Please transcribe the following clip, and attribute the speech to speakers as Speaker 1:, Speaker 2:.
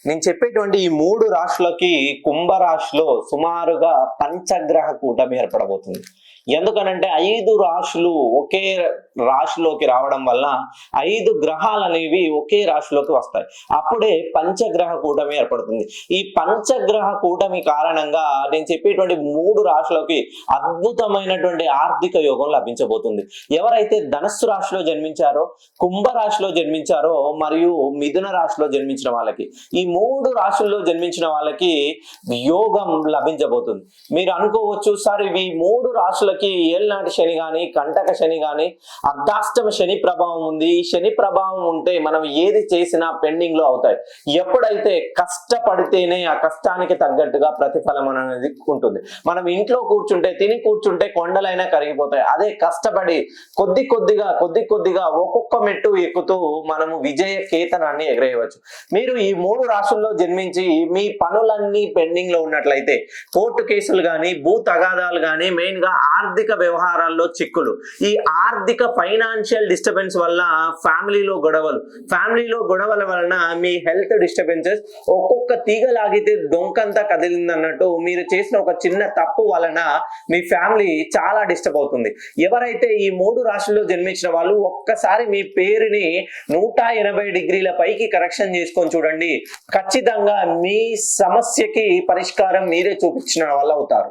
Speaker 1: నేను చెప్పేటువంటి ఈ 3 రాశులకి కుంభరాశిలో సుమారుగా పంచగ్రహ కూటమి ఏర్పడబోతుంది. ఎందుకనంటే 5 రాశులు ఒకే రాశిలోకి రావడం వల్ల 5 గ్రహాలు అనేవి ఒకే రాశిలోకి వస్తాయి. అప్పుడే పంచగ్రహ కూటమి ఏర్పడుతుంది. ఈ పంచగ్రహ కూటమి కారణంగా నేను చెప్పేటువంటి 3 రాశులకి అద్భుతమైనటువంటి ఆర్థిక యోగం లభించబోతుంది. ఎవరైతే ధనస్సు రాశిలో జన్మించారో, కుంభ రాశిలో జన్మించారో మరియు మిథున రాశిలో జన్మించిన వాళ్ళకి, ఈ 3 రాశుల్లో జన్మించిన వాళ్ళకి యోగం లభించబోతుంది. మీరు అనుకోవచ్చు, సార్ ఇవి 3 రాశులకి ఏళ్ళనాటి శని గాని, కంటక శని గాని, అర్ధాష్టమ శని ప్రభావం ఉంది. ఈ శని ప్రభావం ఉంటే మనం ఏది చేసినా పెండింగ్ లో అవుతాయి. ఎప్పుడైతే కష్టపడితేనే ఆ కష్టానికి తగ్గట్టుగా ప్రతిఫలం అనేది ఉంటుంది. మనం ఇంట్లో కూర్చుంటే, తిని కూర్చుంటే కొండలైనా కరిగిపోతాయి. అదే కష్టపడి కొద్ది కొద్దిగా ఒక్కొక్క మెట్టు ఎక్కుతూ మనము విజయ కేతనాన్ని ఎగరేయవచ్చు. మీరు ఈ 3 రాశుల్లో జన్మించి మీ పనులన్నీ పెండింగ్ లో ఉన్నట్లయితే, కోర్టు కేసులు గాని, భూ తగాదాలు గాని, మెయిన్ గా ఆర్థిక వ్యవహారాల్లో చిక్కులు, ఈ ఆర్థిక ఫైనాన్షియల్ డిస్టర్బెన్స్ వల్ల ఫ్యామిలీలో గొడవల వలన మీ హెల్త్ డిస్టర్బెన్సెస్, ఒక్కొక్క తీగ లాగితే డొంకంతా కదిలిందన్నట్టు మీరు చేసిన ఒక చిన్న తప్పు వలన మీ ఫ్యామిలీ చాలా డిస్టర్బ్ అవుతుంది. ఎవరైతే ఈ 3 రాశుల్లో జన్మించిన వాళ్ళు ఒక్కసారి మీ పేరుని 180 డిగ్రీల పైకి కరెక్షన్ చేసుకొని చూడండి. ఖచ్చితంగా మీ సమస్యకి పరిష్కారం మీరే చూపించిన వాళ్ళు అవుతారు.